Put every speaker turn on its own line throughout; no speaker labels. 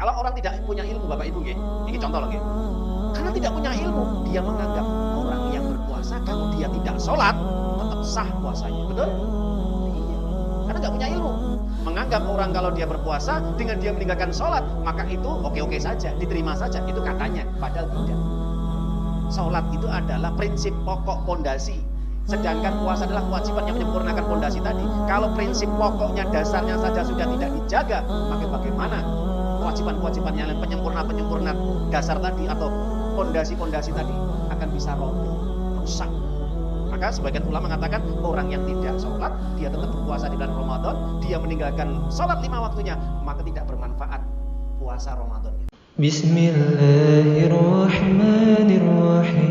Kalau orang tidak punya ilmu, Bapak Ibu nggih, ini contoh lagi. Karena tidak punya ilmu, dia menganggap orang yang berpuasa kalau dia tidak sholat tetap sah puasanya, betul? Iya. Karena nggak punya ilmu, menganggap orang kalau dia berpuasa dengan dia meninggalkan sholat maka itu oke-oke saja, diterima saja, itu katanya, padahal tidak. Sholat itu adalah prinsip pokok pondasi, sedangkan puasa adalah kewajiban yang menyempurnakan pondasi tadi. Kalau prinsip pokoknya dasarnya saja sudah tidak dijaga, maka bagaimana kewajiban-kewajiban yang penyempurna dasar tadi atau pondasi-pondasi tadi akan bisa rusak. Maka sebagian ulama mengatakan orang yang tidak sholat, dia tetap berpuasa di bulan Ramadan, dia meninggalkan sholat 5 waktunya, maka tidak bermanfaat puasa Ramadannya. Bismillahirrahmanirrahim.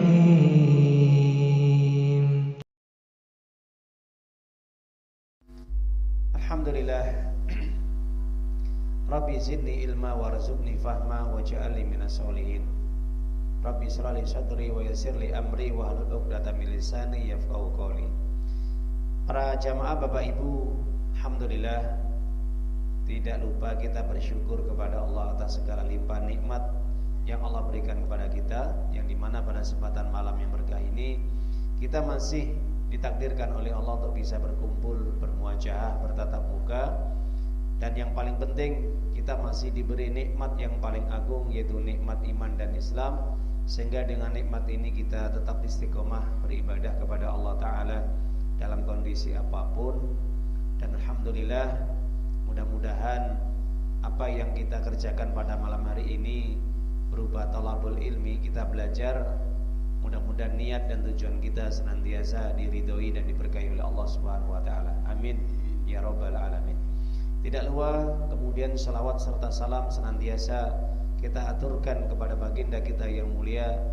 Alhamdulillah. Rabbi zidni ilma warzuqni fahma waj'alni minas sholihin. Rabbi shrah li sadri wa yassir li amri wahlul 'uqdatam min lisani yafqahu qawli. Para jamaah Bapak Ibu, alhamdulillah tidak lupa kita bersyukur kepada Allah atas segala limpahan nikmat yang Allah berikan kepada kita, yang dimana pada kesempatan malam yang berkah ini kita masih ditakdirkan oleh Allah untuk bisa berkumpul, bermuajahah, bertatap muka, dan yang paling penting kita masih diberi nikmat yang paling agung, yaitu nikmat iman dan Islam, sehingga dengan nikmat ini kita tetap istiqomah beribadah kepada Allah Ta'ala dalam kondisi apapun. Dan alhamdulillah, mudah-mudahan apa yang kita kerjakan pada malam hari ini berupa talabul ilmi, kita belajar, mudah-mudahan niat dan tujuan kita senantiasa diridhoi dan diberkahi oleh Allah Subhanahu wa Ta'ala. Amin ya rabbal alamin. Tidak lupa kemudian salawat serta salam senantiasa kita aturkan kepada baginda kita yang mulia,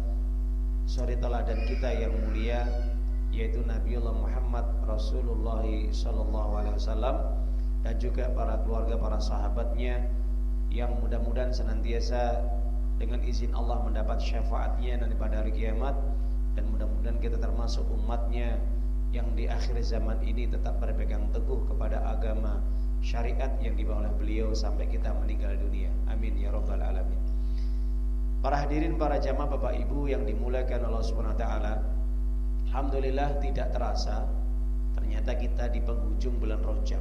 suri teladan kita yang mulia, yaitu Nabiullah Muhammad Rasulullah sallallahu alaihi wasallam, dan juga para keluarga, para sahabatnya, yang mudah-mudahan senantiasa dengan izin Allah mendapat syafaatnya nanti pada hari kiamat. Dan mudah-mudahan kita termasuk umatnya yang di akhir zaman ini tetap berpegang teguh kepada agama syariat yang dibawa oleh beliau sampai kita meninggal dunia. Amin ya rabbal alamin. Para hadirin, para jamaah Bapak Ibu yang dimuliakan Allah Subhanahu wa taala, alhamdulillah tidak terasa ternyata kita di penghujung bulan Rajab.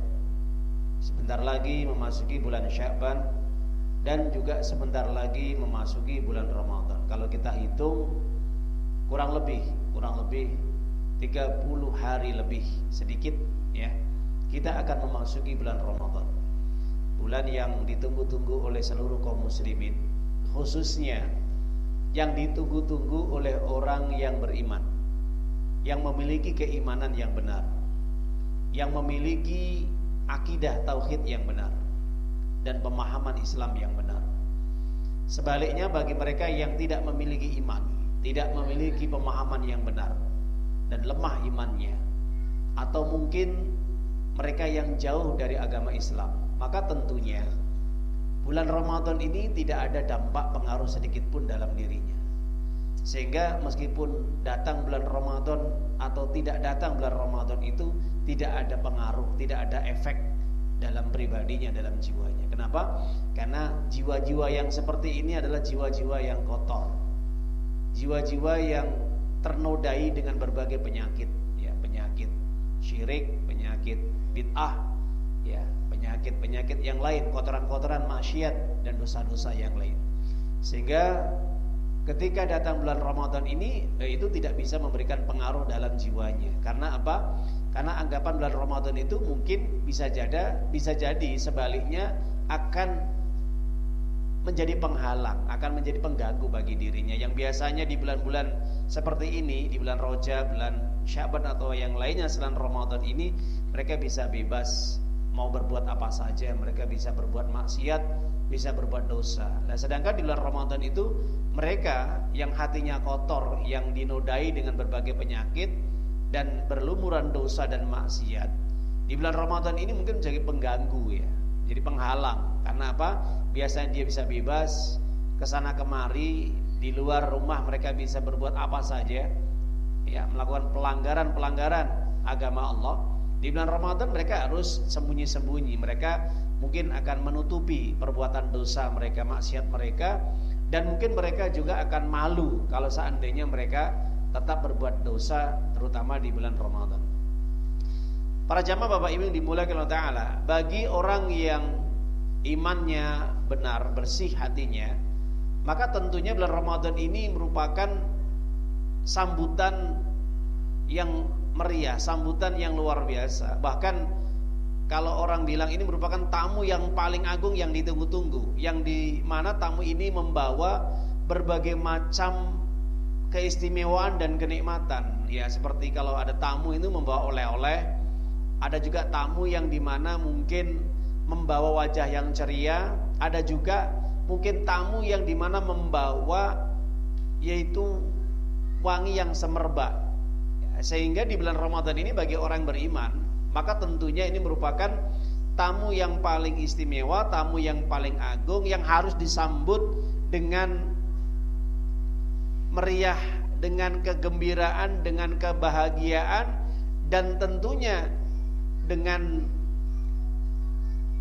Sebentar lagi memasuki bulan Sya'ban dan juga sebentar lagi memasuki bulan Ramadan. Kalau kita hitung kurang lebih 30 hari lebih sedikit ya, kita akan memasuki bulan Ramadan. Bulan yang ditunggu-tunggu oleh seluruh kaum muslimin, khususnya yang ditunggu-tunggu oleh orang yang beriman, yang memiliki keimanan yang benar, yang memiliki akidah tauhid yang benar dan pemahaman Islam yang benar. Sebaliknya bagi mereka yang tidak memiliki iman, tidak memiliki pemahaman yang benar dan lemah imannya, atau mungkin mereka yang jauh dari agama Islam, maka tentunya bulan Ramadan ini tidak ada dampak pengaruh sedikit pun dalam dirinya. Sehingga meskipun datang bulan Ramadan atau tidak datang bulan Ramadan itu tidak ada pengaruh, tidak ada efek dalam pribadinya, dalam jiwanya. Kenapa? Karena jiwa-jiwa yang seperti ini adalah jiwa-jiwa yang kotor, jiwa-jiwa yang ternodai dengan berbagai penyakit, ya, penyakit syirik, penyakit bid'ah, ya, penyakit-penyakit yang lain, kotoran-kotoran maksiat dan dosa-dosa yang lain. Sehingga ketika datang bulan Ramadan ini itu tidak bisa memberikan pengaruh dalam jiwanya. Karena apa? Karena anggapan bulan Ramadan itu mungkin bisa jadi sebaliknya akan menjadi penghalang, akan menjadi pengganggu bagi dirinya. Yang biasanya di bulan-bulan seperti ini, di bulan Rajab, bulan Sya'ban atau yang lainnya selain Ramadan ini, mereka bisa bebas mau berbuat apa saja, mereka bisa berbuat maksiat, bisa berbuat dosa. Nah, sedangkan di bulan Ramadan itu mereka yang hatinya kotor, yang dinodai dengan berbagai penyakit dan berlumuran dosa dan maksiat, di bulan Ramadan ini mungkin menjadi pengganggu, ya, jadi penghalang. Karena apa? Biasanya dia bisa bebas kesana kemari, di luar rumah mereka bisa berbuat apa saja, ya, melakukan pelanggaran agama Allah. Di bulan Ramadan mereka harus sembunyi-sembunyi, mereka mungkin akan menutupi perbuatan dosa mereka, maksiat mereka, dan mungkin mereka juga akan malu kalau seandainya mereka tetap berbuat dosa, terutama di bulan Ramadan. Para jamaah Bapak Ibu yang dimuliakan Allah Ta'ala, bagi orang yang imannya benar, bersih hatinya, maka tentunya bulan Ramadan ini merupakan sambutan yang meriah, sambutan yang luar biasa. Bahkan kalau orang bilang ini merupakan tamu yang paling agung yang ditunggu-tunggu, yang di mana tamu ini membawa berbagai macam keistimewaan dan kenikmatan. Ya, seperti kalau ada tamu itu membawa oleh-oleh, ada juga tamu yang dimana mungkin membawa wajah yang ceria, ada juga mungkin tamu yang dimana membawa yaitu wangi yang semerbak. Ya, sehingga di bulan Ramadan ini bagi orang beriman, maka tentunya ini merupakan tamu yang paling istimewa, tamu yang paling agung, yang harus disambut dengan meriah, dengan kegembiraan, dengan kebahagiaan, dan tentunya dengan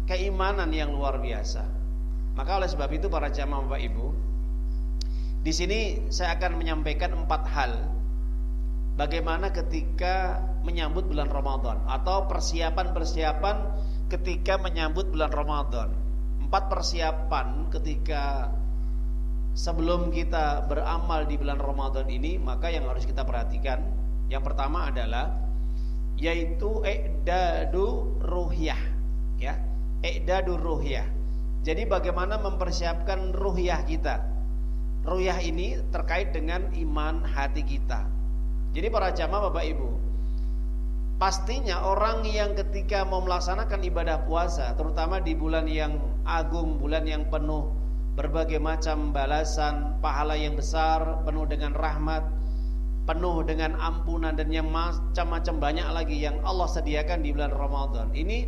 keimanan yang luar biasa. Maka oleh sebab itu para jamaah Bapak Ibu, di sini saya akan menyampaikan 4 hal bagaimana ketika menyambut bulan Ramadan atau persiapan-persiapan ketika menyambut bulan Ramadan. 4 persiapan ketika sebelum kita beramal di bulan Ramadan ini, maka yang harus kita perhatikan, yang pertama adalah yaitu i'dadu ruhiyah, ya. I'dadu ruhiyah. Jadi bagaimana mempersiapkan ruhiyah kita. Ruhiyah ini terkait dengan iman hati kita. Jadi para jamaah Bapak Ibu, pastinya orang yang ketika mau melaksanakan ibadah puasa, terutama di bulan yang agung, bulan yang penuh berbagai macam balasan, pahala yang besar, penuh dengan rahmat, penuh dengan ampunan, dan yang macam-macam banyak lagi yang Allah sediakan di bulan Ramadan. Ini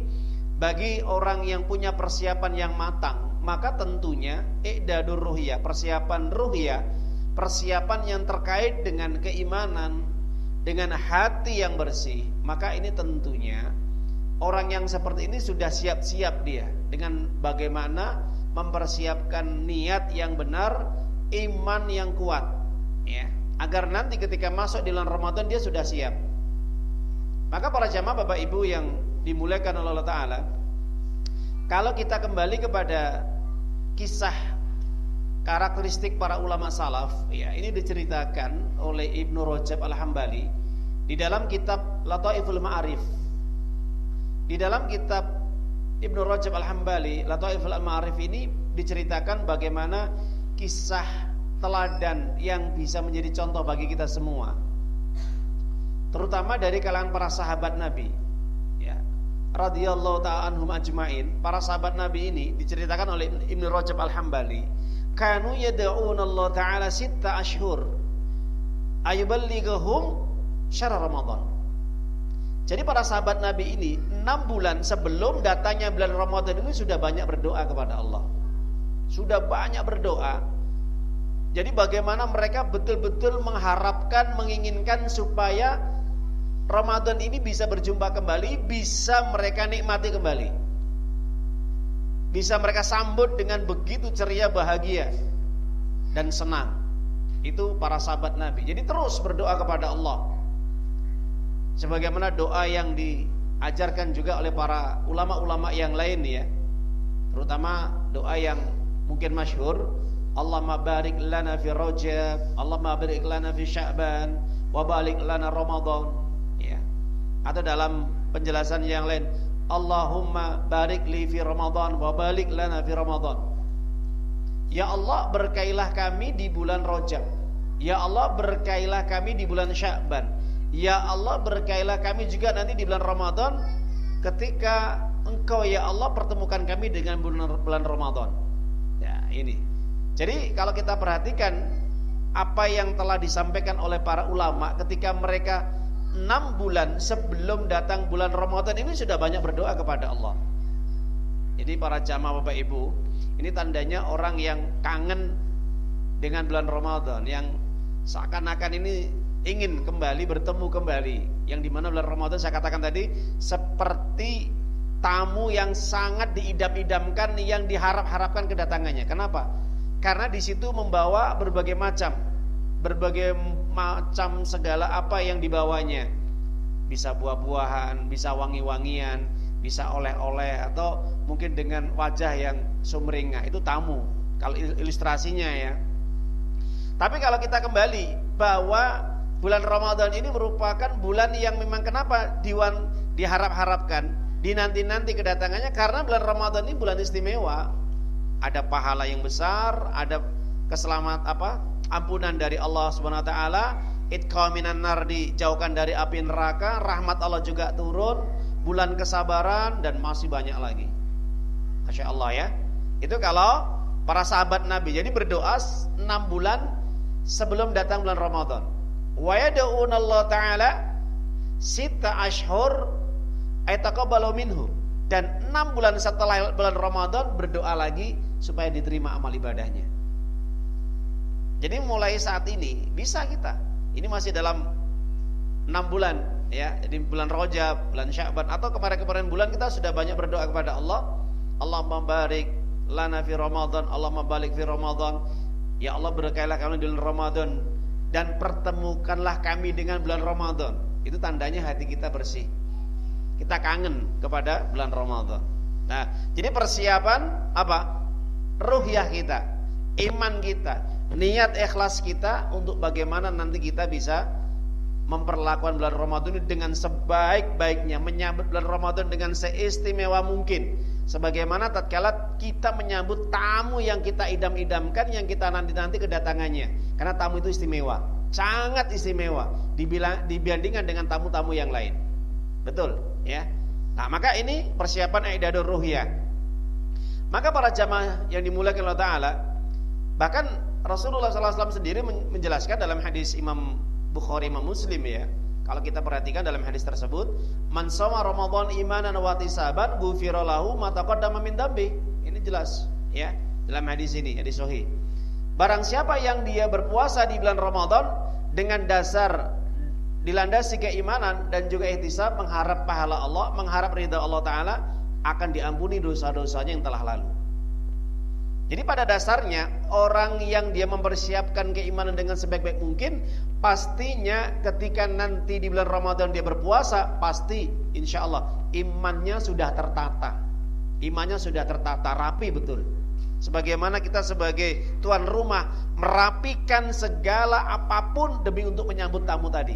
bagi orang yang punya persiapan yang matang, maka tentunya i'dadur ruhiyah, persiapan ruhiyah, persiapan yang terkait dengan keimanan, dengan hati yang bersih, maka ini tentunya orang yang seperti ini sudah siap-siap dia dengan bagaimana mempersiapkan niat yang benar, iman yang kuat, ya, agar nanti ketika masuk di bulan Ramadan dia sudah siap. Maka para jamaah Bapak Ibu yang dimuliakan oleh Allah Ta'ala, kalau kita kembali kepada kisah karakteristik para ulama salaf, ya, ini diceritakan oleh Ibnu Rajab Al-Hambali di dalam kitab Lataiful Ma'arif. Di dalam kitab Ibnu Rajab Al-Hambali Lataiful Ma'arif ini diceritakan bagaimana kisah teladan yang bisa menjadi contoh bagi kita semua, terutama dari kalangan para sahabat Nabi, ya, radhiyallahu ta'ala anhum ajmain. Para sahabat Nabi ini diceritakan oleh Ibnu Rajab Al-Hambali, kanu yad'una Allah ta'ala 6 ashhur ayuballighum syahr Ramadan. Jadi para sahabat Nabi ini 6 bulan sebelum datangnya bulan Ramadan ini sudah banyak berdoa kepada Allah. Sudah banyak berdoa. Jadi bagaimana mereka betul-betul mengharapkan, menginginkan supaya Ramadan ini bisa berjumpa kembali, bisa mereka nikmati kembali, bisa mereka sambut dengan begitu ceria, bahagia, dan senang. Itu para sahabat Nabi. Jadi terus berdoa kepada Allah, sebagaimana doa yang diajarkan juga oleh para ulama-ulama yang lain, ya, terutama doa yang mungkin masyhur, Allahumma barik lana fi Rajab, Allahumma barik lana fi Sya'ban, wa barik lana Ramadan, ya. Atau dalam penjelasan yang lain, Allahumma barik li fi Ramadan wa barik lana fi Ramadan. Ya Allah, berkailah kami di bulan Rajab. Ya Allah, berkailah kami di bulan Sya'ban. Ya Allah, berkailah kami juga nanti di bulan Ramadan, ketika Engkau ya Allah pertemukan kami dengan bulan Ramadan. Ya, ini. Jadi kalau kita perhatikan apa yang telah disampaikan oleh para ulama ketika mereka 6 bulan sebelum datang bulan Ramadan ini sudah banyak berdoa kepada Allah. Jadi para jamaah Bapak Ibu, ini tandanya orang yang kangen dengan bulan Ramadan, yang seakan-akan ini ingin kembali, bertemu kembali, yang dimana bulan Ramadan saya katakan tadi seperti tamu yang sangat diidam-idamkan, yang diharap-harapkan kedatangannya. Kenapa? Karena di situ membawa berbagai macam segala apa yang dibawanya. Bisa buah-buahan, bisa wangi-wangian, bisa oleh-oleh, atau mungkin dengan wajah yang sumringah. Itu tamu kalau ilustrasinya ya. Tapi kalau kita kembali bahwa bulan Ramadan ini merupakan bulan yang memang kenapa diharap-harapkan, dinanti-nanti kedatangannya, karena bulan Ramadan ini bulan istimewa. Ada pahala yang besar, ada ampunan dari Allah Subhanahu wa taala, itqa minan nar, dijauhkan dari api neraka, rahmat Allah juga turun, bulan kesabaran, dan masih banyak lagi. Masya Allah ya. Itu kalau para sahabat Nabi. Jadi berdoa 6 bulan sebelum datang bulan Ramadan. Wa yad'una Allah taala sita ashhur ayataqabbalu minhu, dan 6 bulan setelah bulan Ramadan berdoa lagi supaya diterima amal ibadahnya. Jadi mulai saat ini bisa kita. Ini masih dalam 6 bulan ya. Jadi bulan Rajab, bulan Sya'ban, atau kemarin-kemarin bulan kita sudah banyak berdoa kepada Allah. Allahumma barik lana fi Ramadan, Allahumma barik fi Ramadan. Ya Allah, berkailah kami di bulan Ramadan dan pertemukanlah kami dengan bulan Ramadan. Itu tandanya hati kita bersih. Kita kangen kepada bulan Ramadan. Nah, jadi persiapan apa? Ruhiyah kita, iman kita, niat ikhlas kita untuk bagaimana nanti kita bisa memperlakukan bulan Ramadan ini dengan sebaik-baiknya, menyambut bulan Ramadan dengan seistimewa mungkin. Sebagaimana tatkala kita menyambut tamu yang kita idam-idamkan, yang kita nanti-nanti kedatangannya. Karena tamu itu istimewa, sangat istimewa dibandingkan dengan tamu-tamu yang lain. Betul ya. Nah, maka ini persiapan i'dadur ruhiyah. Maka para jamaah yang dimuliakan Allah Ta'ala, bahkan Rasulullah SAW sendiri menjelaskan dalam hadis Imam Bukhari, Imam Muslim ya. Kalau kita perhatikan dalam hadis tersebut, man shoma Ramadan imanan wa ihtisaban ghufira lahu ma taqaddama min dambi. Ini jelas ya dalam hadis ini, hadis sahih. Barang siapa yang dia berpuasa di bulan Ramadan dengan dasar dilandasi keimanan dan juga ihtisab, mengharap pahala Allah, mengharap ridha Allah Ta'ala, akan diampuni dosa-dosanya yang telah lalu. Jadi pada dasarnya orang yang dia mempersiapkan keimanan dengan sebaik-baik mungkin, pastinya ketika nanti di bulan Ramadan dia berpuasa, pasti insya Allah imannya sudah tertata. Imannya sudah tertata, rapi betul. Sebagaimana kita sebagai tuan rumah merapikan segala apapun demi untuk menyambut tamu tadi.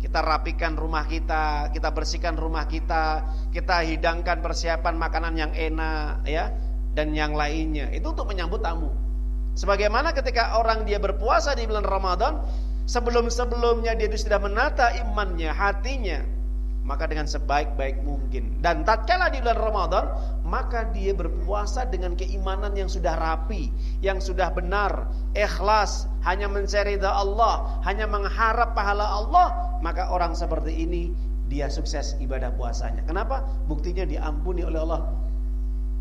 Kita rapikan rumah kita bersihkan rumah kita hidangkan persiapan makanan yang enak ya, dan yang lainnya. Itu untuk menyambut tamu. Sebagaimana ketika orang dia berpuasa di bulan Ramadan, sebelum-sebelumnya dia itu sudah menata imannya, hatinya, maka dengan sebaik-baik mungkin. Dan tatkala di bulan Ramadan, maka dia berpuasa dengan keimanan yang sudah rapi, yang sudah benar, ikhlas, hanya mencari ridha Allah, hanya mengharap pahala Allah, maka orang seperti ini dia sukses ibadah puasanya. Kenapa? Buktinya diampuni oleh Allah.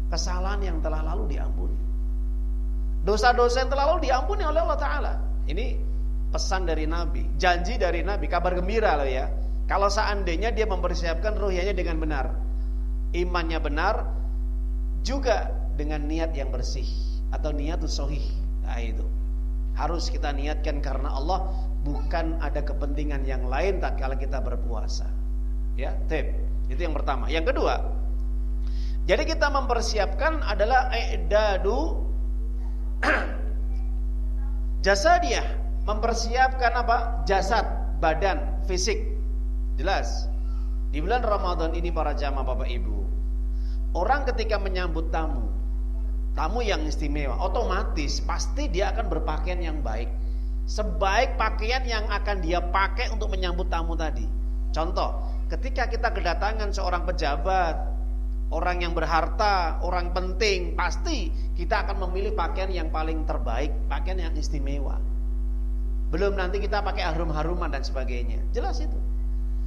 Kesalahan yang telah lalu diampuni, dosa-dosa yang telah lalu diampuni oleh Allah Ta'ala. Ini pesan dari Nabi, janji dari Nabi, kabar gembira loh ya. Kalau seandainya dia mempersiapkan ruhiyahnya dengan benar, imannya benar, juga dengan niat yang bersih atau niatus shahih. Nah itu harus kita niatkan karena Allah, bukan ada kepentingan yang lain tatkala kita berpuasa. Ya, itu yang pertama. Yang kedua, jadi kita mempersiapkan adalah i'dadu jasadiyah, mempersiapkan apa? Jasad, badan, fisik. Jelas. Di bulan Ramadan ini para jamaah Bapak Ibu, orang ketika menyambut tamu yang istimewa, otomatis pasti dia akan berpakaian yang baik. Sebaik pakaian yang akan dia pakai untuk menyambut tamu tadi. Contoh, ketika kita kedatangan seorang pejabat, orang yang berharta, orang penting, pasti kita akan memilih pakaian yang paling terbaik, pakaian yang istimewa. Belum nanti kita pakai harum-haruman dan sebagainya. Jelas itu.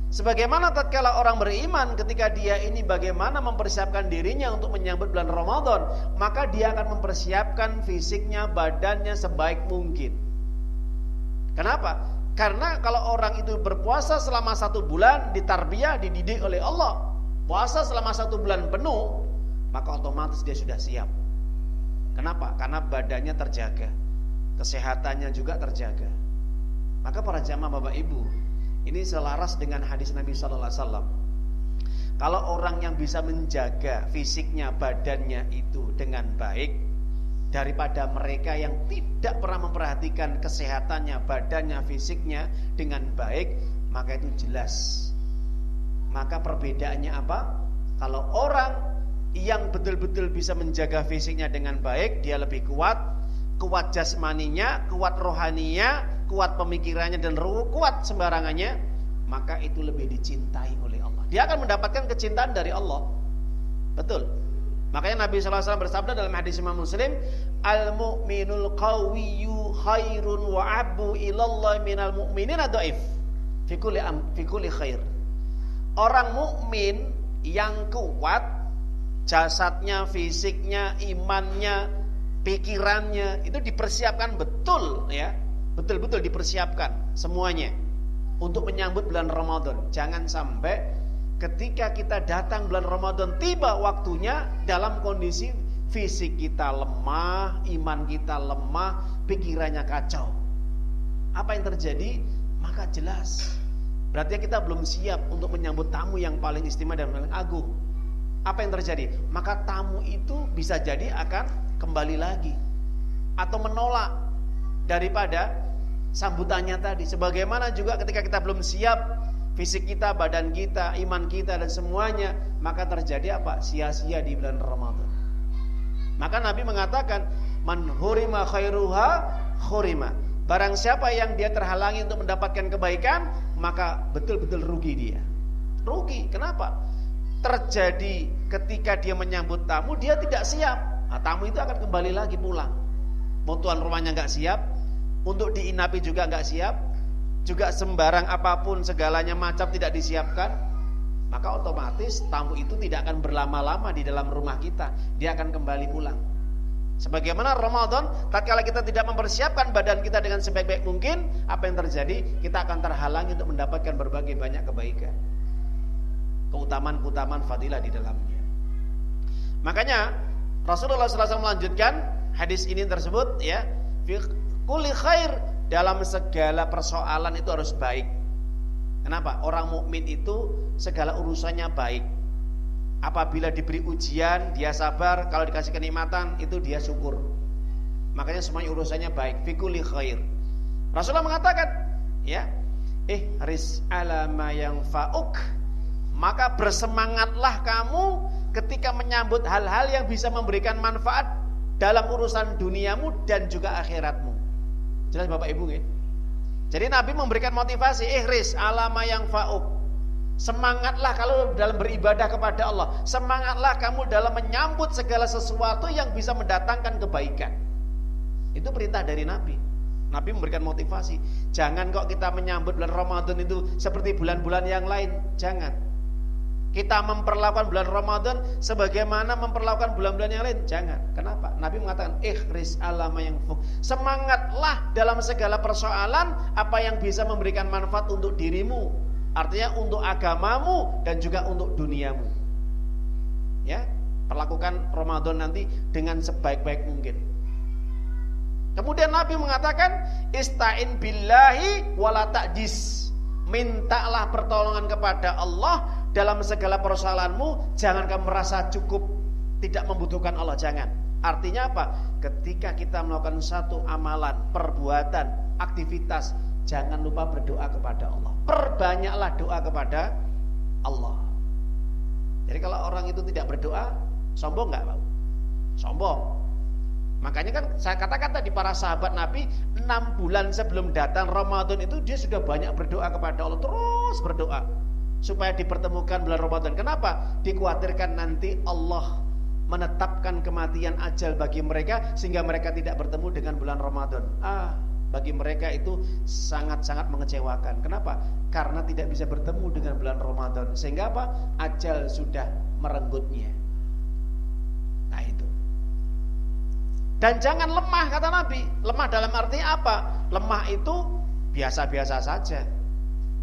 Sebagaimana tatkala orang beriman ketika dia ini bagaimana mempersiapkan dirinya untuk menyambut bulan Ramadan, maka dia akan mempersiapkan fisiknya, badannya sebaik mungkin. Kenapa? Karena kalau orang itu berpuasa selama 1 bulan, ditarbiyah, dididik oleh Allah, puasa selama 1 bulan penuh, maka otomatis dia sudah siap. Kenapa? Karena badannya terjaga, kesehatannya juga terjaga. Maka para jamaah Bapak Ibu, ini selaras dengan hadis Nabi sallallahu alaihi wasallam. Kalau orang yang bisa menjaga fisiknya, badannya itu dengan baik, daripada mereka yang tidak pernah memperhatikan kesehatannya, badannya, fisiknya dengan baik, maka itu jelas. Maka perbedaannya apa? Kalau orang yang betul-betul bisa menjaga fisiknya dengan baik, dia lebih kuat jasmaninya, kuat rohaninya, kuat pemikirannya, dan kuat sembarangannya, maka itu lebih dicintai oleh Allah. Dia akan mendapatkan kecintaan dari Allah. Betul. Makanya Nabi sallallahu alaihi wasallam bersabda dalam hadis Imam Muslim, al-mu'minul qawiyyu khairun wa abu ilallah minal mu'minina dhaif fi kulli khair. Orang mukmin yang kuat, jasadnya, fisiknya, imannya, pikirannya itu dipersiapkan betul, ya, betul-betul dipersiapkan semuanya untuk menyambut bulan Ramadan. Jangan sampai ketika kita datang bulan Ramadan, tiba waktunya dalam kondisi fisik kita lemah, iman kita lemah, pikirannya kacau. Apa yang terjadi? Maka jelas berarti kita belum siap untuk menyambut tamu yang paling istimewa dan paling agung. Apa yang terjadi? Maka tamu itu bisa jadi akan kembali lagi atau menolak daripada sambutannya tadi. Sebagaimana juga ketika kita belum siap fisik kita, badan kita, iman kita dan semuanya, maka terjadi apa? Sia-sia di bulan Ramadan. Maka Nabi mengatakan, man hurima khairuha khurima. Barang siapa yang dia terhalangi untuk mendapatkan kebaikan, maka betul-betul rugi dia. Rugi, kenapa? Terjadi ketika dia menyambut tamu, dia tidak siap. Nah, tamu itu akan kembali lagi pulang. Mau tuan rumahnya gak siap, untuk diinapi juga gak siap, juga sembarang apapun segalanya macam tidak disiapkan, maka otomatis tamu itu tidak akan berlama-lama di dalam rumah kita. Dia akan kembali pulang. Sebagaimana Ramadan, tatkala kita tidak mempersiapkan badan kita dengan sebaik-baik mungkin, apa yang terjadi? Kita akan terhalangi untuk mendapatkan berbagai banyak kebaikan, keutamaan-keutamaan fadilah di dalamnya. Makanya Rasulullah SAW melanjutkan hadis ini tersebut, ya, fi kulli khair, dalam segala persoalan itu harus baik. Kenapa? Orang mukmin itu segala urusannya baik. Apabila diberi ujian, dia sabar. Kalau dikasih kenikmatan, itu dia syukur. Makanya semuanya urusannya baik. Fi kulli khair. Rasulullah mengatakan, ya, ihris ala ma yanfa'uk. Maka bersemangatlah kamu ketika menyambut hal-hal yang bisa memberikan manfaat dalam urusan duniamu dan juga akhiratmu. Jelas Bapak Ibu, ya? Jadi Nabi memberikan motivasi, ihris ala ma yanfa'uk. Semangatlah kalau dalam beribadah kepada Allah. Semangatlah kamu dalam menyambut segala sesuatu yang bisa mendatangkan kebaikan. Itu perintah dari Nabi. Nabi memberikan motivasi. Jangan kok kita menyambut bulan Ramadan itu seperti bulan-bulan yang lain. Jangan. Kita memperlakukan bulan Ramadan sebagaimana memperlakukan bulan-bulan yang lain. Jangan. Kenapa? Nabi mengatakan, ikhris ala ma yanfa'uk. Semangatlah dalam segala persoalan apa yang bisa memberikan manfaat untuk dirimu. Artinya untuk agamamu dan juga untuk duniamu. Ya, perlakukan Ramadan nanti dengan sebaik-baik mungkin. Kemudian Nabi mengatakan, ista'in billahi wala ta'jis. Mintalah pertolongan kepada Allah dalam segala persoalanmu. Jangan kamu merasa cukup, tidak membutuhkan Allah. Jangan. Artinya apa? Ketika kita melakukan satu amalan, perbuatan, aktivitas, jangan lupa berdoa kepada Allah. Perbanyaklah doa kepada Allah. Jadi kalau orang itu tidak berdoa, sombong nggak, Pak? Sombong. Makanya kan saya katakan tadi, para sahabat Nabi 6 bulan sebelum datang Ramadan itu dia sudah banyak berdoa kepada Allah, terus berdoa supaya dipertemukan bulan Ramadan. Kenapa? Dikhawatirkan nanti Allah menetapkan kematian ajal bagi mereka sehingga mereka tidak bertemu dengan bulan Ramadan. Bagi mereka itu sangat-sangat mengecewakan. Kenapa? Karena tidak bisa bertemu dengan bulan Ramadan. Sehingga apa? Ajal sudah merenggutnya. Nah itu. Dan jangan lemah, kata Nabi. Lemah dalam arti apa? Lemah itu biasa-biasa saja.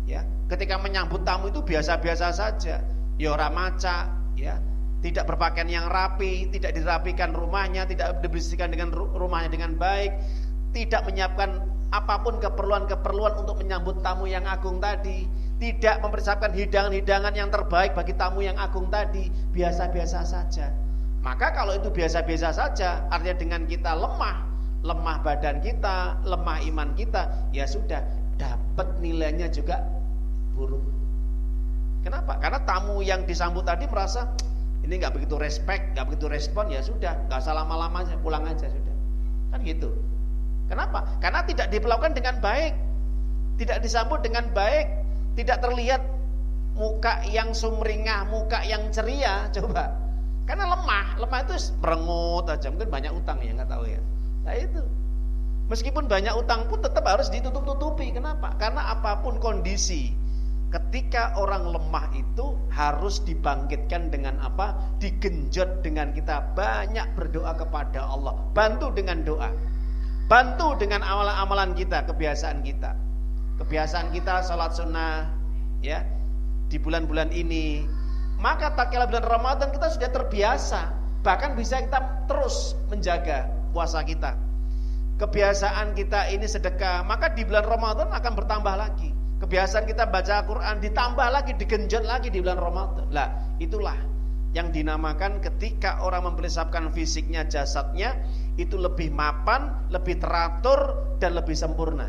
Ya, ketika menyambut tamu itu biasa-biasa saja. ya ora maca, ya, tidak berpakaian yang rapi, tidak dirapikan rumahnya, tidak dibersihkan dengan rumahnya dengan baik, tidak menyiapkan apapun keperluan-keperluan untuk menyambut tamu yang agung tadi, tidak mempersiapkan hidangan-hidangan yang terbaik bagi tamu yang agung tadi, biasa-biasa saja. Maka kalau itu biasa-biasa saja, artinya dengan kita lemah badan kita, lemah iman kita, ya sudah, dapat nilainya juga buruk. Kenapa? Karena tamu yang disambut tadi merasa ini nggak begitu respect, nggak begitu respon, ya sudah, nggak usah lama-lama, pulang aja sudah. Kan gitu. Kenapa? Karena tidak diperlakukan dengan baik, tidak disambut dengan baik, tidak terlihat muka yang sumringah, muka yang ceria. Coba, karena lemah itu merengut aja, mungkin banyak utang ya, nggak tahu ya. Nah itu, meskipun banyak utang pun tetap harus ditutup-tutupi. Kenapa? Karena apapun kondisi, ketika orang lemah itu harus dibangkitkan dengan apa? Digenjot dengan kita banyak berdoa kepada Allah. Bantu dengan doa, bantu dengan amalan-amalan kita, kebiasaan kita. Kebiasaan kita salat sunnah, ya, di bulan-bulan ini. Maka tak kala bulan Ramadan kita sudah terbiasa, bahkan bisa kita terus menjaga puasa kita. Kebiasaan kita ini sedekah, maka di bulan Ramadan akan bertambah lagi. Kebiasaan kita baca Al-Quran ditambah lagi, digenjot lagi di bulan Ramadan. Lah, itulah yang dinamakan ketika orang mempersiapkan fisiknya, jasadnya itu lebih mapan, lebih teratur dan lebih sempurna.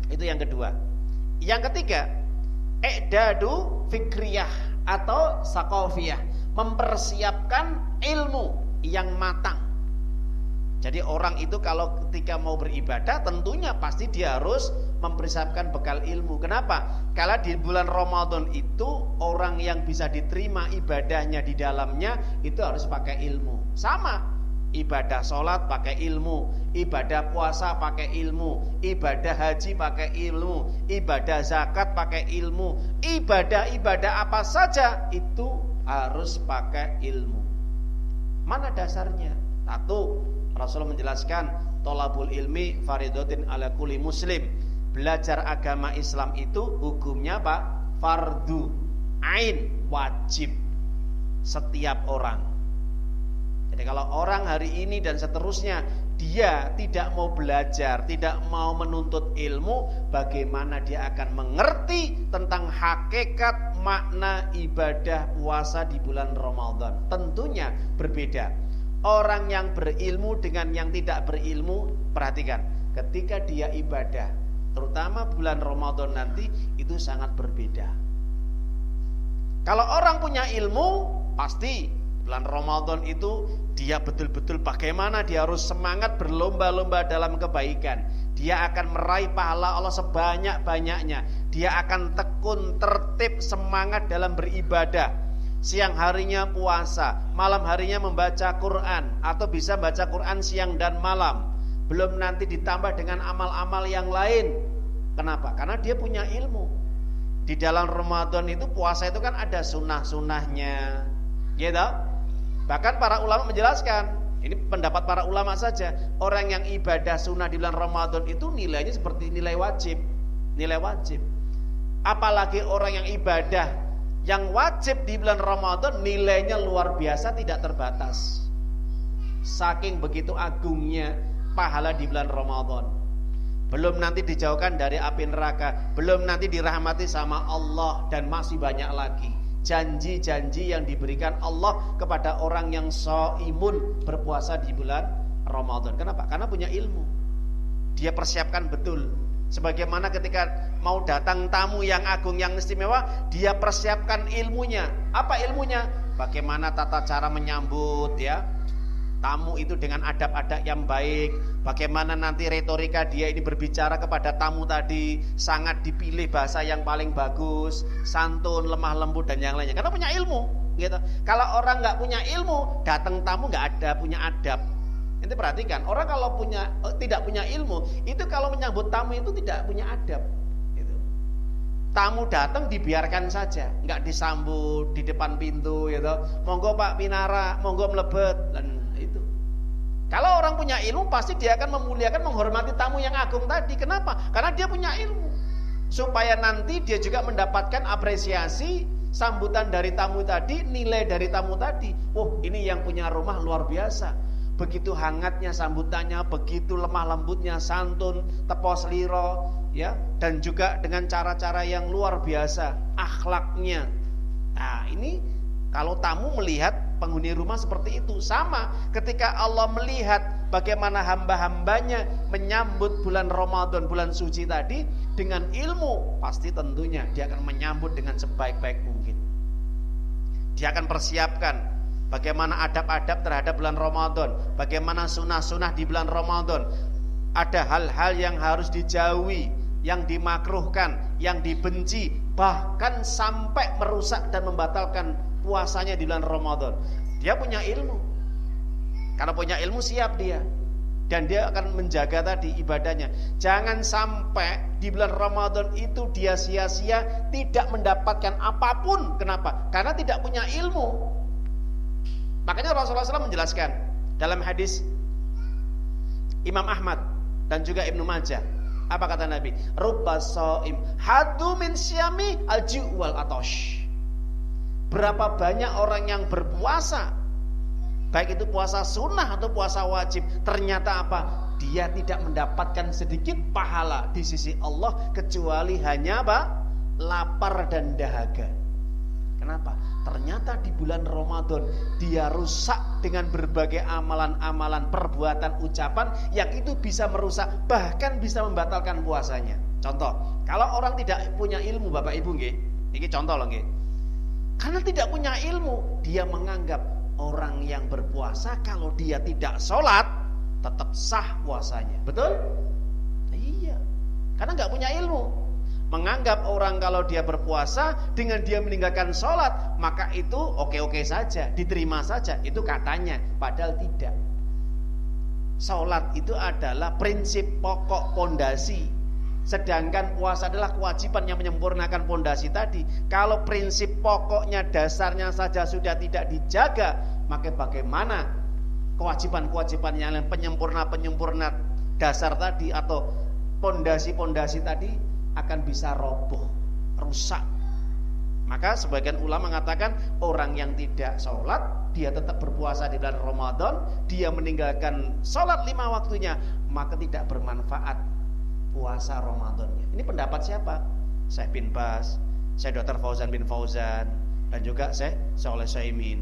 Itu yang kedua. Yang ketiga, i'dadu fikriyah atau saqafiyah, mempersiapkan ilmu yang matang. Jadi orang itu kalau ketika mau beribadah tentunya pasti dia harus mempersiapkan bekal ilmu. Kenapa? Karena di bulan Ramadan itu orang yang bisa diterima ibadahnya di dalamnya itu harus pakai ilmu. Sama, ibadah sholat pakai ilmu, ibadah puasa pakai ilmu, ibadah haji pakai ilmu, ibadah zakat pakai ilmu, ibadah-ibadah apa saja itu harus pakai ilmu. Mana dasarnya? Satu, Rasulullah menjelaskan tolabul ilmi faridatin ala kulli muslim. Belajar agama Islam itu hukumnya apa? Fardu ain, wajib setiap orang. Jadi kalau orang hari ini dan seterusnya dia tidak mau belajar, tidak mau menuntut ilmu, bagaimana dia akan mengerti tentang hakikat makna ibadah puasa di bulan Ramadan? Tentunya berbeda. Orang yang berilmu dengan yang tidak berilmu, perhatikan, ketika dia ibadah, terutama bulan Ramadan nanti, itu sangat berbeda. Kalau orang punya ilmu, pasti bulan Ramadan itu dia betul-betul bagaimana dia harus semangat berlomba-lomba dalam kebaikan. Dia akan meraih pahala Allah sebanyak-banyaknya. Dia akan tekun, tertib, semangat dalam beribadah. Siang harinya puasa, malam harinya membaca Quran, atau bisa baca Quran siang dan malam. Belum nanti ditambah dengan amal-amal yang lain. Kenapa? Karena dia punya ilmu. Di dalam Ramadan itu puasa itu kan ada sunnah-sunnahnya, gitu. Bahkan para ulama menjelaskan, ini pendapat para ulama saja, orang yang ibadah sunnah di bulan Ramadan itu nilainya seperti nilai wajib. Nilai wajib. Apalagi orang yang ibadah yang wajib di bulan Ramadan, nilainya luar biasa, tidak terbatas. Saking begitu agungnya pahala di bulan Ramadan. Belum nanti dijauhkan dari api neraka, belum nanti dirahmati sama Allah, dan masih banyak lagi janji-janji yang diberikan Allah kepada orang yang shaimun, berpuasa di bulan Ramadan. Kenapa? Karena punya ilmu. Dia persiapkan betul. Sebagaimana ketika mau datang tamu yang agung, yang istimewa, dia persiapkan ilmunya. Apa ilmunya? Bagaimana tata cara menyambut, ya, tamu itu dengan adab-adab yang baik. Bagaimana nanti retorika dia ini berbicara kepada tamu tadi, sangat dipilih bahasa yang paling bagus, santun, lemah lembut dan yang lainnya. Karena punya ilmu, gitu. Kalau orang nggak punya ilmu, datang tamu nggak ada punya adab. Nanti perhatikan, orang kalau tidak punya ilmu, itu kalau menyambut tamu itu tidak punya adab. Gitu. Tamu datang dibiarkan saja, nggak disambut di depan pintu, gitu. Monggo Pak Pinara, monggo melebet, dan itu. Kalau orang punya ilmu, pasti dia akan memuliakan, menghormati tamu yang agung tadi. Kenapa? Karena dia punya ilmu. Supaya nanti dia juga mendapatkan apresiasi, sambutan dari tamu tadi, nilai dari tamu tadi. Ini yang punya rumah luar biasa. Begitu hangatnya sambutannya, begitu lemah lembutnya, santun, tepos liro, ya, dan juga dengan cara-cara yang luar biasa, akhlaknya. Nah, ini kalau tamu melihat penghuni rumah seperti itu, sama ketika Allah melihat bagaimana hamba-hambanya menyambut bulan Ramadan, bulan suci tadi dengan ilmu, pasti tentunya dia akan menyambut dengan sebaik-baik mungkin. Dia akan persiapkan bagaimana adab-adab terhadap bulan Ramadan, bagaimana sunnah-sunnah di bulan Ramadan. Ada hal-hal yang harus dijauhi, yang dimakruhkan, yang dibenci, bahkan sampai merusak dan membatalkan puasanya di bulan Ramadan. Dia punya ilmu. Karena punya ilmu siap dia. Dan dia akan menjaga tadi ibadahnya. Jangan sampai di bulan Ramadan itu dia sia-sia, tidak mendapatkan apapun. Kenapa? Karena tidak punya ilmu. Makanya Rasulullah SAW menjelaskan dalam hadis Imam Ahmad dan juga Ibnu Majah. Apa kata Nabi? Rubba shaim hadu min syami al-ju' wal atosh. Berapa banyak orang yang berpuasa, baik itu puasa sunnah atau puasa wajib, ternyata apa? Dia tidak mendapatkan sedikit pahala di sisi Allah kecuali hanya apa? Lapar dan dahaga. Kenapa? Ternyata di bulan Ramadan dia rusak dengan berbagai amalan-amalan, perbuatan, ucapan yang itu bisa merusak, bahkan bisa membatalkan puasanya. Contoh, kalau orang tidak punya ilmu, Bapak Ibu nggih, ini contoh loh nggih. Karena tidak punya ilmu, dia menganggap orang yang berpuasa kalau dia tidak sholat tetap sah puasanya. Betul? Iya. Karena nggak punya ilmu. Menganggap orang kalau dia berpuasa dengan dia meninggalkan sholat, maka itu oke-oke saja, diterima saja. Itu katanya, padahal tidak. Sholat itu adalah prinsip pokok pondasi. Sedangkan puasa adalah kewajiban yang menyempurnakan pondasi tadi. Kalau prinsip pokoknya, dasarnya saja sudah tidak dijaga, maka bagaimana kewajiban-kewajiban yang lain, penyempurna dasar tadi atau pondasi-pondasi tadi akan bisa roboh, rusak. Maka sebagian ulama mengatakan orang yang tidak sholat, dia tetap berpuasa di bulan Ramadan, dia meninggalkan sholat 5 waktunya, maka tidak bermanfaat puasa Ramadannya. Ini pendapat siapa? Syekh bin Baz, Syekh Dr. Fauzan bin Fauzan, dan juga Syekh Shalih Utsaimin,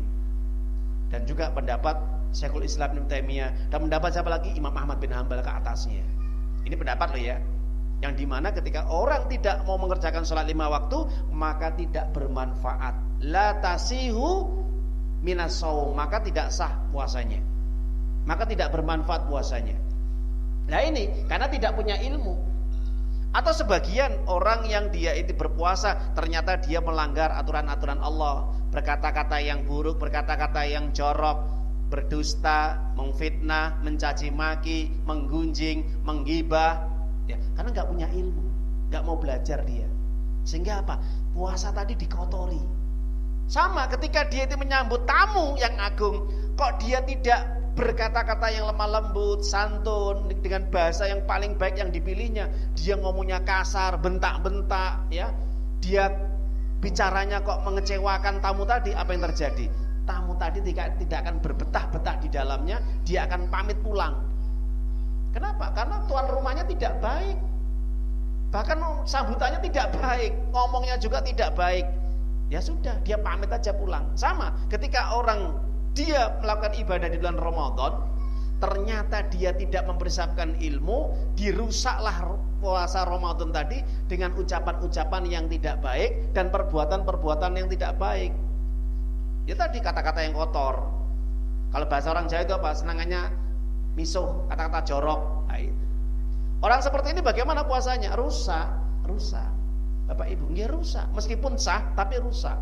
dan juga pendapat Syekhul Islam Ibnu Taimiyah, dan pendapat siapa lagi? Imam Ahmad bin Hanbal ke atasnya. Ini pendapat loh ya, yang dimana ketika orang tidak mau mengerjakan sholat 5 waktu, maka tidak bermanfaat. La tasihu minas shaum, maka tidak sah puasanya, maka tidak bermanfaat puasanya. Nah ini karena tidak punya ilmu. Atau sebagian orang yang dia itu berpuasa, ternyata dia melanggar aturan-aturan Allah, berkata-kata yang buruk, berkata-kata yang jorok, berdusta, memfitnah, mencaci maki, menggunjing, menggibah, ya, karena nggak punya ilmu, nggak mau belajar dia. Sehingga apa? Puasa tadi dikotori. Sama ketika dia itu menyambut tamu yang agung, kok dia tidak berkata-kata yang lemah lembut, santun, dengan bahasa yang paling baik yang dipilihnya. Dia ngomongnya kasar, bentak-bentak, ya. Dia bicaranya kok mengecewakan tamu tadi. Apa yang terjadi? Tamu tadi tidak akan berbetah-betah di dalamnya, dia akan pamit pulang. Kenapa? Karena tuan rumahnya tidak baik. Bahkan sambutannya tidak baik, ngomongnya juga tidak baik. Ya sudah, dia pamit aja pulang. Sama ketika orang dia melakukan ibadah di bulan Ramadan, ternyata dia tidak mempersiapkan ilmu, dirusaklah puasa Ramadan tadi dengan ucapan-ucapan yang tidak baik dan perbuatan-perbuatan yang tidak baik. Ya tadi kata-kata yang kotor. Kalau bahasa orang Jawa itu apa? Senangannya misuh, kata-kata jorok. Nah, orang seperti ini bagaimana puasanya? Rusak. Bapak Ibu, nggih rusak. Meskipun sah tapi rusak.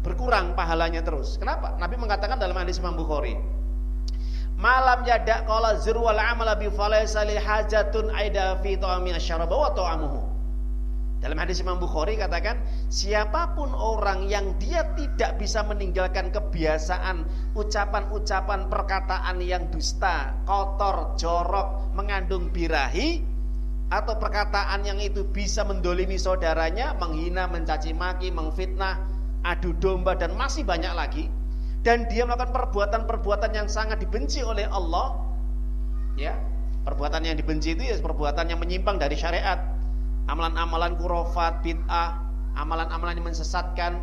Berkurang pahalanya terus. Kenapa? Nabi mengatakan dalam hadis Imam Bukhari, malam yadak qala zir wal amala bi falaysa li hajatun aida fi ta'ami asyaraba wa ta'amuhu. Dalam hadis Imam Bukhari katakan, siapapun orang yang dia tidak bisa meninggalkan kebiasaan ucapan-ucapan perkataan yang dusta, kotor, jorok, mengandung birahi, atau perkataan yang itu bisa mendolimi saudaranya, menghina, mencaci maki, mengfitnah, adu domba, dan masih banyak lagi, dan dia melakukan perbuatan-perbuatan yang sangat dibenci oleh Allah, ya, perbuatan yang dibenci itu ya perbuatan yang menyimpang dari syariat, amalan-amalan khurafat, bid'ah, amalan-amalan yang menyesatkan,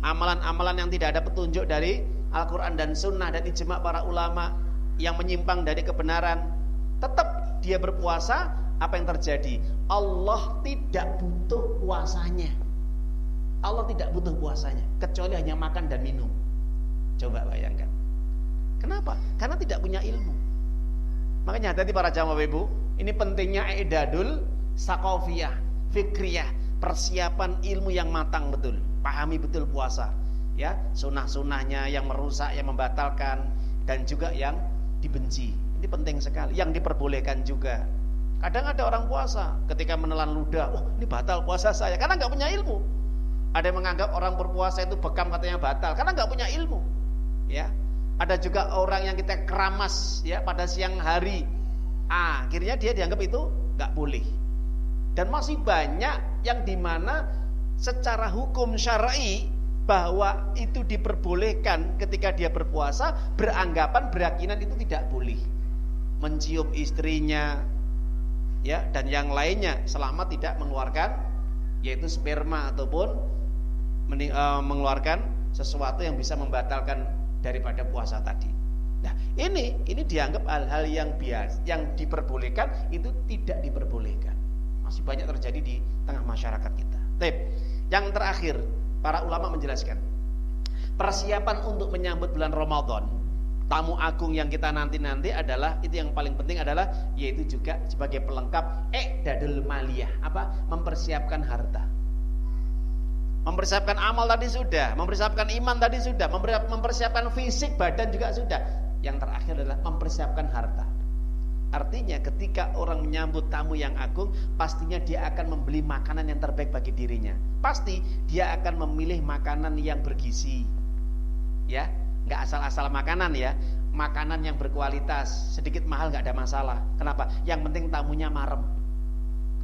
amalan-amalan yang tidak ada petunjuk dari Al-Quran dan Sunnah dan ijma' para ulama, yang menyimpang dari kebenaran, tetap dia berpuasa. Apa yang terjadi? Allah tidak butuh puasanya. Allah tidak butuh puasanya, kecuali hanya makan dan minum. Coba bayangkan. Kenapa? Karena tidak punya ilmu. Makanya hati-hati para jamaah ibu, ini pentingnya i'dadul saqafiyah, fikriyah, persiapan ilmu yang matang betul. Pahami betul puasa, ya, sunah-sunahnya, yang merusak, yang membatalkan, dan juga yang dibenci. Ini penting sekali. Yang diperbolehkan juga. Kadang ada orang puasa ketika menelan ludah, oh ini batal puasa saya, karena nggak punya ilmu. Ada yang menganggap orang berpuasa itu bekam, katanya batal, karena nggak punya ilmu. Ya, ada juga orang yang kita keramas, ya, pada siang hari, akhirnya dia dianggap itu nggak boleh. Dan masih banyak yang dimana secara hukum syar'i bahwa itu diperbolehkan ketika dia berpuasa, beranggapan, beryakinan itu tidak boleh. Mencium istrinya, ya, dan yang lainnya selama tidak mengeluarkan yaitu sperma ataupun mengeluarkan sesuatu yang bisa membatalkan daripada puasa tadi. Nah, ini dianggap hal-hal yang biasa, yang diperbolehkan itu tidak diperbolehkan. Masih banyak terjadi di tengah masyarakat kita. Baik, yang terakhir, para ulama menjelaskan persiapan untuk menyambut bulan Ramadan, tamu agung yang kita nanti adalah, itu yang paling penting adalah, yaitu juga sebagai pelengkap i'dadul maliyah, apa? Mempersiapkan harta. Mempersiapkan amal tadi sudah, mempersiapkan iman tadi sudah, mempersiapkan fisik badan juga sudah. Yang terakhir adalah mempersiapkan harta. Artinya ketika orang menyambut tamu yang agung, pastinya dia akan membeli makanan yang terbaik bagi dirinya. Pasti dia akan memilih makanan yang bergizi, ya, nggak asal-asal makanan, ya, makanan yang berkualitas, sedikit mahal nggak ada masalah. Kenapa? Yang penting tamunya marem.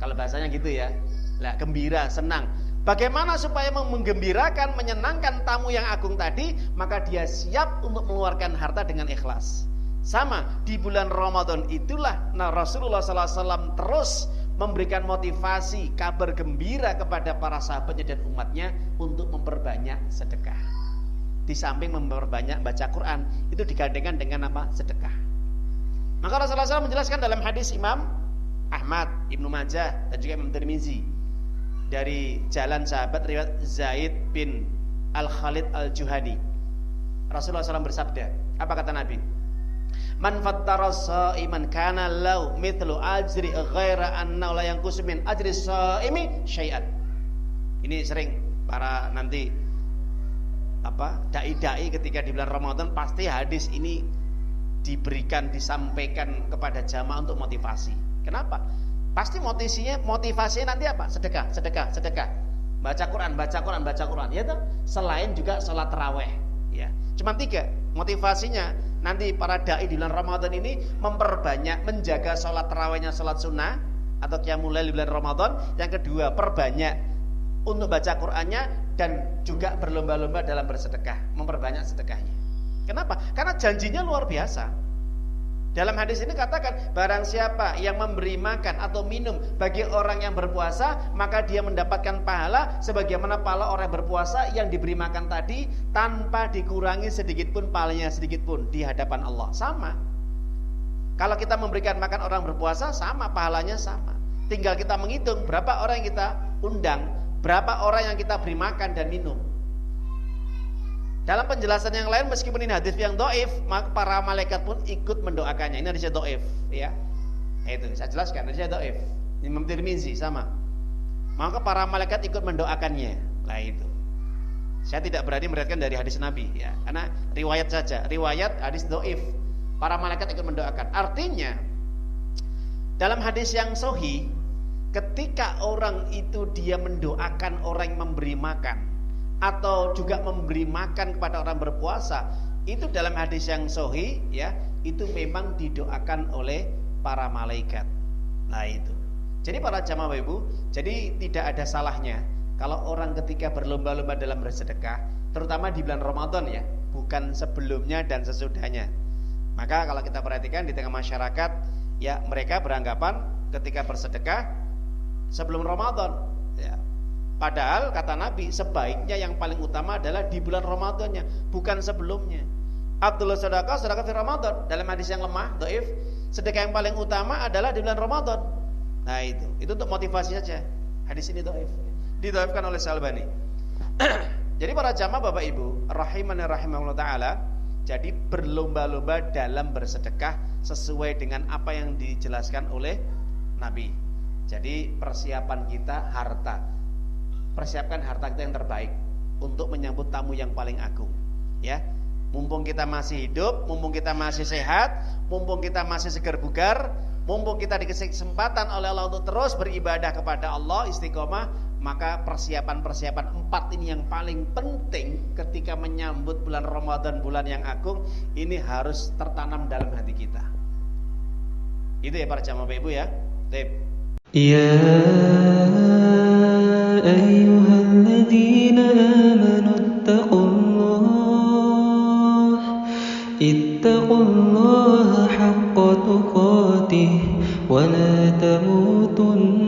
Kalau bahasanya gitu ya, lah, gembira, senang. Bagaimana supaya menggembirakan, menyenangkan tamu yang agung tadi? Maka dia siap untuk mengeluarkan harta dengan ikhlas. Sama di bulan Ramadan itulah Rasulullah SAW terus memberikan motivasi, kabar gembira kepada para sahabatnya dan umatnya untuk memperbanyak sedekah. Di samping memperbanyak baca Quran, itu digandengkan dengan apa? Sedekah. Maka Rasulullah SAW menjelaskan dalam hadis Imam Ahmad, Ibnu Majah, dan juga Imam Tirmizi, dari jalan sahabat riwayat Zaid bin Al-Khalid Al-Juhani, Rasulullah SAW bersabda, apa kata Nabi? Man fattara sha'iman kana lau mithlu ajri ghaira anna la yanqus min ajri sha'imi syai'an. Ini sering para nanti dai-dai ketika di bulan Ramadan pasti hadis ini diberikan, disampaikan kepada jamaah untuk motivasi. Kenapa? Pasti motivasinya nanti apa? Sedekah. Baca Quran, ya toh? Selain juga sholat tarawih, ya. Cuma 3 motivasinya. Nanti para dai di bulan Ramadan ini memperbanyak, menjaga sholat tarawihnya, sholat sunnah atau qiyamul lail di bulan Ramadan. Yang kedua, perbanyak untuk baca Qurannya, dan juga berlomba-lomba dalam bersedekah, memperbanyak sedekahnya. Kenapa? Karena janjinya luar biasa. Dalam hadis ini katakan, barang siapa yang memberi makan atau minum bagi orang yang berpuasa, maka dia mendapatkan pahala sebagaimana pahala orang yang berpuasa yang diberi makan tadi, tanpa dikurangi sedikit pun pahalanya, sedikit pun di hadapan Allah. Sama. Kalau kita memberikan makan orang berpuasa, sama, pahalanya sama. Tinggal kita menghitung berapa orang yang kita undang, berapa orang yang kita beri makan dan minum. Dalam penjelasan yang lain, meskipun ini hadis yang dhaif, maka para malaikat pun ikut mendoakannya. Ini hadisnya dhaif, ya. Itu saya jelaskan, hadisnya dhaif. Imam Tirmizi sama. Maka para malaikat ikut mendoakannya. Lah itu. Saya tidak berani meriwayatkan dari hadis Nabi, ya. Karena riwayat saja, riwayat hadis dhaif. Para malaikat ikut mendoakan. Artinya dalam hadis yang sahih, ketika orang itu dia mendoakan orang yang memberi makan atau juga memberi makan kepada orang berpuasa, itu dalam hadis yang sahih, ya, itu memang didoakan oleh para malaikat. Nah itu. Jadi para jamaah ibu, jadi tidak ada salahnya Kalau orang ketika berlomba-lomba dalam bersedekah, terutama di bulan Ramadan ya, bukan sebelumnya dan sesudahnya. Maka kalau kita perhatikan di tengah masyarakat, ya mereka beranggapan ketika bersedekah sebelum Ramadan. Ya. Padahal kata Nabi, sebaiknya yang paling utama adalah di bulan Ramadannya, bukan sebelumnya. Abdullah sedekah fi Ramadan. Dalam hadis yang lemah, dhaif, sedekah yang paling utama adalah di bulan Ramadan. Nah itu untuk motivasi saja. Hadis ini dhaif. Didhaifkan oleh Al-Albani. Jadi para jamaah Bapak Ibu, rahimani rahimahullah taala, jadi berlomba-lomba dalam bersedekah sesuai dengan apa yang dijelaskan oleh Nabi. Jadi persiapan kita harta. Persiapkan harta kita yang terbaik untuk menyambut tamu yang paling agung, ya. Mumpung kita masih hidup, mumpung kita masih sehat, mumpung kita masih segar bugar, mumpung kita dikasih kesempatan oleh Allah untuk terus beribadah kepada Allah istiqomah, maka persiapan-persiapan 4 ini yang paling penting ketika menyambut bulan Ramadan, bulan yang agung, ini harus tertanam dalam hati kita. Itu ya para jamaah Bapak Ibu ya. Tip.
Ya ayyuhalladzina amanu ittaqullaha haqqa tuqatih wa la tamutunna